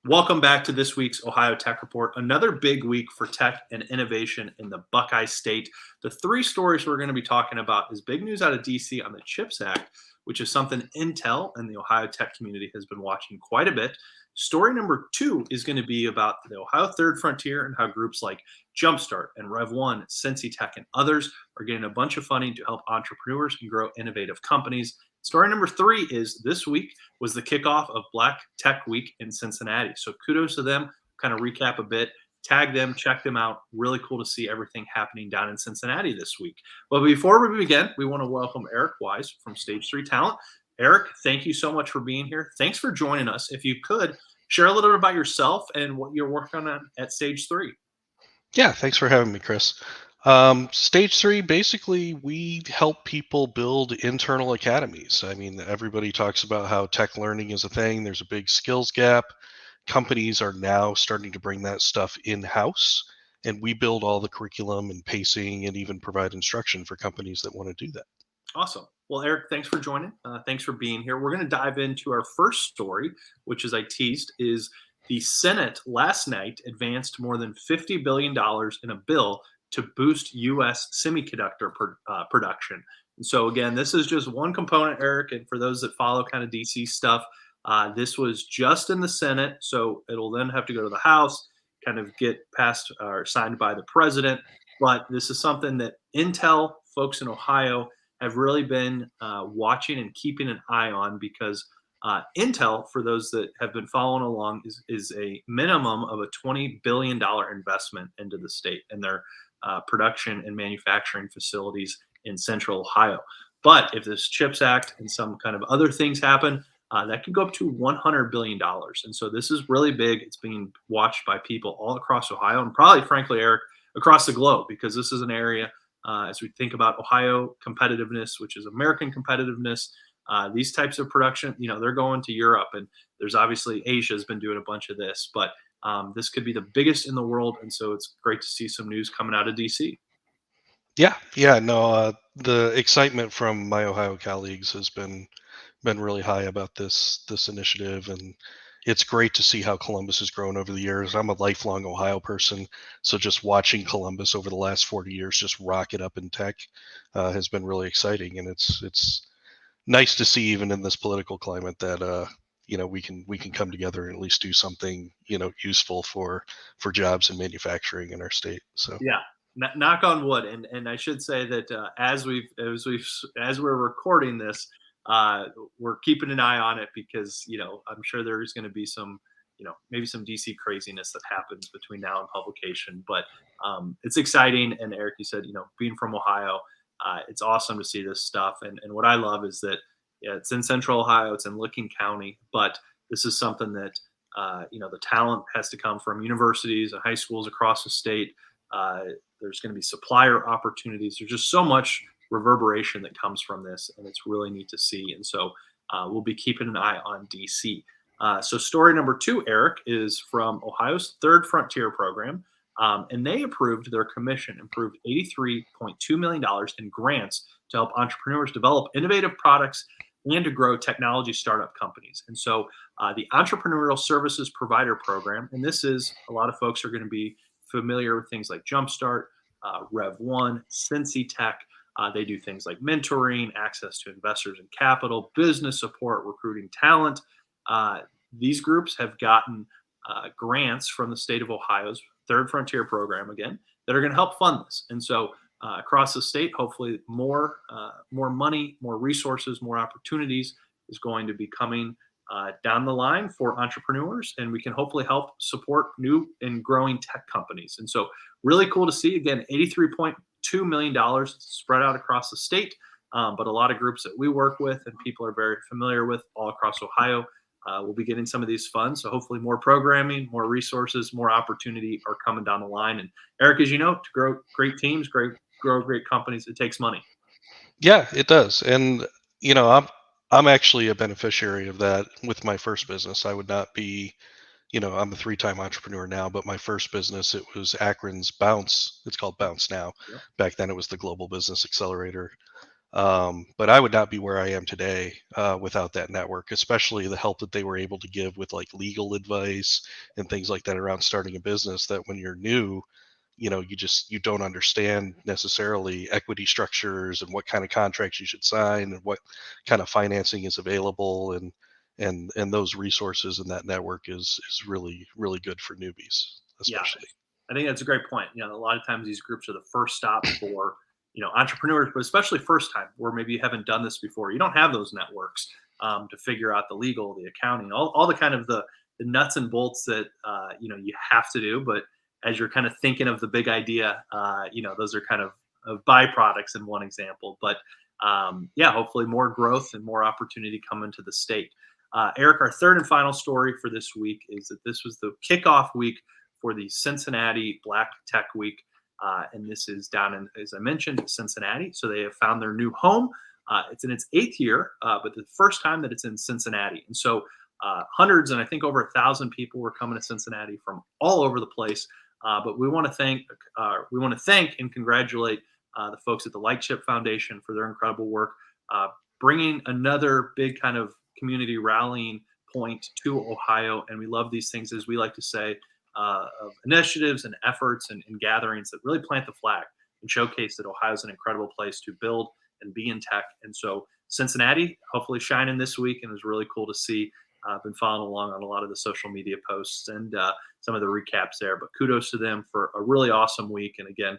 Welcome back to this week's Ohio Tech Report. Another big week for tech and innovation in the Buckeye State. The three stories we're going to be talking about is big news out of DC on the CHIPS Act, which is something Intel and the Ohio tech community has been watching quite a bit. Story number two is going to be about the Ohio Third Frontier and how groups like Jumpstart and Rev1, Cincy Tech, and others are getting a bunch of funding to help entrepreneurs and grow innovative companies. Story number three is this week was the kickoff of Black Tech Week in Cincinnati. So kudos to them. Kind of recap a bit, tag them, check them out. Really cool to see everything happening down in Cincinnati this week. But before we begin, we want to welcome Eric Wise from Stage 3 Talent. Eric, thank you so much for being here. Thanks for joining us. If you could, share a little bit about yourself and what you're working on at Stage 3. Yeah, thanks for having me, Chris. Stage 3, basically, we help people build internal academies. I mean, everybody talks about how tech learning is a thing. There's a big skills gap. Companies are now starting to bring that stuff in-house, and we build all the curriculum and pacing and even provide instruction for companies that want to do that. Awesome. Well, Eric, thanks for joining. Thanks for being here. We're going to dive into our first story, which, as I teased, is the Senate last night advanced more than $50 billion in a bill to boost U.S. semiconductor production. And so, again, this is just one component, Eric. And for those that follow kind of DC stuff, this was just in the Senate. So it'll then have to go to the House, kind of get passed or signed by the president. But this is something that Intel folks in Ohio have really been watching and keeping an eye on because Intel, for those that have been following along, is a minimum of a $20 billion investment into the state and their production and manufacturing facilities in central Ohio. But if this CHIPS Act and some kind of other things happen, that could go up to $100 billion. And so this is really big. It's being watched by people all across Ohio and probably, frankly, Eric, across the globe, because this is an area, as we think about Ohio competitiveness, which is American competitiveness, these types of production, they're going to Europe, and there's obviously Asia has been doing a bunch of this, but this could be the biggest in the world. And so it's great to see some news coming out of DC. Yeah, no, the excitement from my Ohio colleagues has been really high about this initiative, and it's great to see how Columbus has grown over the years. I'm a lifelong Ohio person, so just watching Columbus over the last 40 years just rocket up in tech has been really exciting, and it's nice to see even in this political climate that we can come together and at least do something useful for jobs and manufacturing in our state. So Yeah, knock on wood. And I should say that as we're recording this, we're keeping an eye on it because I'm sure there's going to be some maybe some DC craziness that happens between now and publication. But it's exciting. And Eric, you said being from Ohio, it's awesome to see this stuff. And what I love is that it's in Central Ohio, it's in Licking County, but this is something that the talent has to come from universities and high schools across the state. There's going to be supplier opportunities. There's just so much reverberation that comes from this, and it's really neat to see. And so we'll be keeping an eye on DC. So story number two, Eric, is from Ohio's Third Frontier program, and they approved approved $83.2 million in grants to help entrepreneurs develop innovative products and to grow technology startup companies. And so the Entrepreneurial Services Provider Program, and this is a lot of folks are going to be familiar with things like Jumpstart, Rev1, Cincy Tech. They do things like mentoring, access to investors and capital, business support, recruiting talent. These groups have gotten grants from the state of Ohio's Third Frontier program, again, that are going to help fund this. And so across the state, hopefully more money, more resources, more opportunities is going to be coming down the line for entrepreneurs, and we can hopefully help support new and growing tech companies. And so really cool to see, again, $83.2 million spread out across the state, but a lot of groups that we work with and people are very familiar with all across Ohio will be getting some of these funds. So hopefully more programming, more resources, more opportunity are coming down the line. And Eric, as you know, to grow great teams, grow great companies, it takes money. yeah, it does, and I'm actually a beneficiary of that with my first business. I would not be I'm a three-time entrepreneur now, but my first business, it was Akron's Bounce. It's called Bounce now. Yep. Back then, it was the Global Business Accelerator. But I would not be where I am today without that network, especially the help that they were able to give with like legal advice and things like that around starting a business. That when you're new, you don't understand necessarily equity structures and what kind of contracts you should sign and what kind of financing is available, and those resources and that network is really really good for newbies Yeah, especially. I think that's a great point. A lot of times these groups are the first stop for entrepreneurs, but especially first time where maybe you haven't done this before. You don't have those networks to figure out the legal, the accounting, all the kind of the nuts and bolts that you have to do. But as you're kind of thinking of the big idea, those are kind of byproducts in one example. But yeah, hopefully more growth and more opportunity coming to the state. Eric, our third and final story for this week is that this was the kickoff week for the Cincinnati Black Tech Week. And this is down in, as I mentioned, Cincinnati. So they have found their new home. It's in its 8th year, but the first time that it's in Cincinnati. And so hundreds and I think over 1,000 people were coming to Cincinnati from all over the place. But we want to thank and congratulate the folks at the Light Chip Foundation for their incredible work, bringing another big kind of community rallying point to Ohio. And we love these things, as we like to say, of initiatives and efforts and gatherings that really plant the flag and showcase that Ohio is an incredible place to build and be in tech. And so Cincinnati, hopefully shining this week, and it was really cool to see. I've been following along on a lot of the social media posts and some of the recaps there. But kudos to them for a really awesome week. And again,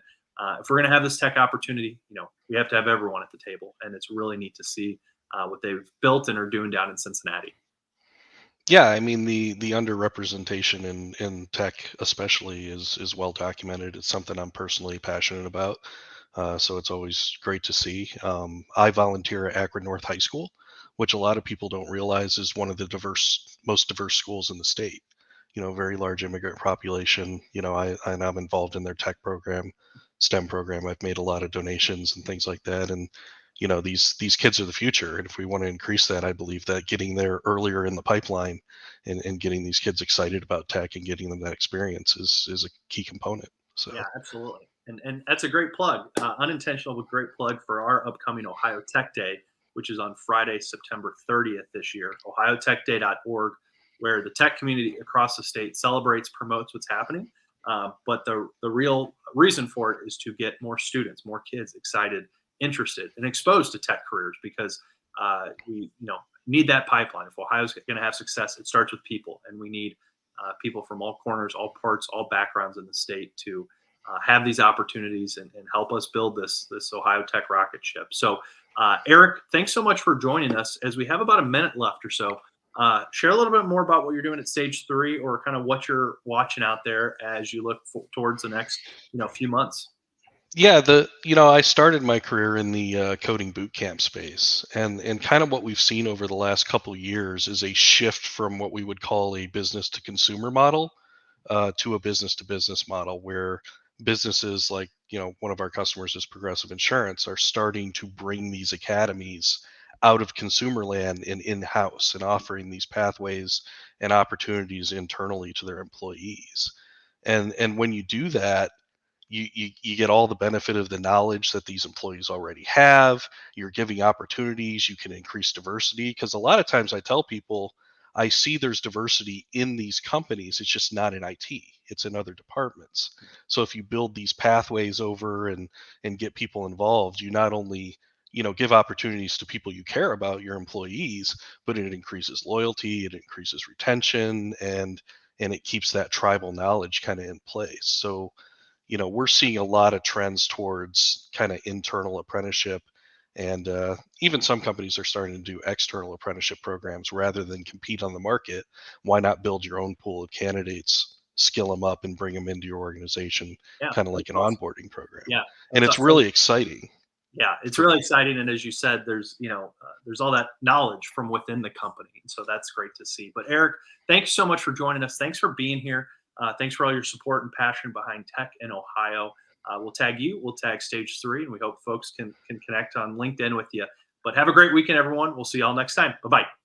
if we're going to have this tech opportunity, we have to have everyone at the table, and it's really neat to see what they've built and are doing down in Cincinnati. Yeah, I mean the underrepresentation in tech especially is well documented. It's something I'm personally passionate about, so it's always great to see. I volunteer at Akron North High School, which a lot of people don't realize is one of the most diverse schools in the state. Very large immigrant population. And I'm involved in their tech program, STEM program. I've made a lot of donations and things like that, and these kids are the future, and if we want to increase that, I believe that getting there earlier in the pipeline and getting these kids excited about tech and getting them that experience is a key component. Yeah, So absolutely. And that's a great plug, unintentional but great plug for our upcoming Ohio Tech Day, which is on Friday, September 30th this year. OhioTechDay.org, where the tech community across the state celebrates, promotes what's happening. But the real reason for it is to get more students, more kids excited, interested, and exposed to tech careers because we need that pipeline. If Ohio's going to have success, it starts with people, and we need people from all corners, all parts, all backgrounds in the state to have these opportunities and help us build this Ohio Tech rocket ship. So, Eric, thanks so much for joining us. As we have about a minute left or so, share a little bit more about what you're doing at Stage 3, or kind of what you're watching out there as you look towards the next few months. yeah, I started my career in the coding boot camp space, and kind of what we've seen over the last couple years is a shift from what we would call a business to consumer model to a business to business model, where businesses like one of our customers is Progressive Insurance are starting to bring these academies out of consumer land and in-house and offering these pathways and opportunities internally to their employees. And when you do that, you get all the benefit of the knowledge that these employees already have. You're giving opportunities. You can increase diversity, because a lot of times I tell people I see there's diversity in these companies. It's just not in IT. It's in other departments. So if you build these pathways over and get people involved, you not only give opportunities to people you care about, your employees, but it increases loyalty, it increases retention, and it keeps that tribal knowledge kind of in place. So we're seeing a lot of trends towards kind of internal apprenticeship, and even some companies are starting to do external apprenticeship programs rather than compete on the market. Why not build your own pool of candidates, skill them up, and bring them into your organization, Yeah, kind of that's like an awesome. onboarding program? Yeah, And that's it's awesome. really exciting Yeah, it's for really them. exciting, and as you said, there's all that knowledge from within the company, and so that's great to see. But Eric, thanks so much for joining us. Thanks for being here. Thanks for all your support and passion behind tech in Ohio. We'll tag you. We'll tag Stage 3, and we hope folks can connect on LinkedIn with you. But have a great weekend, everyone. We'll see y'all next time. Bye bye.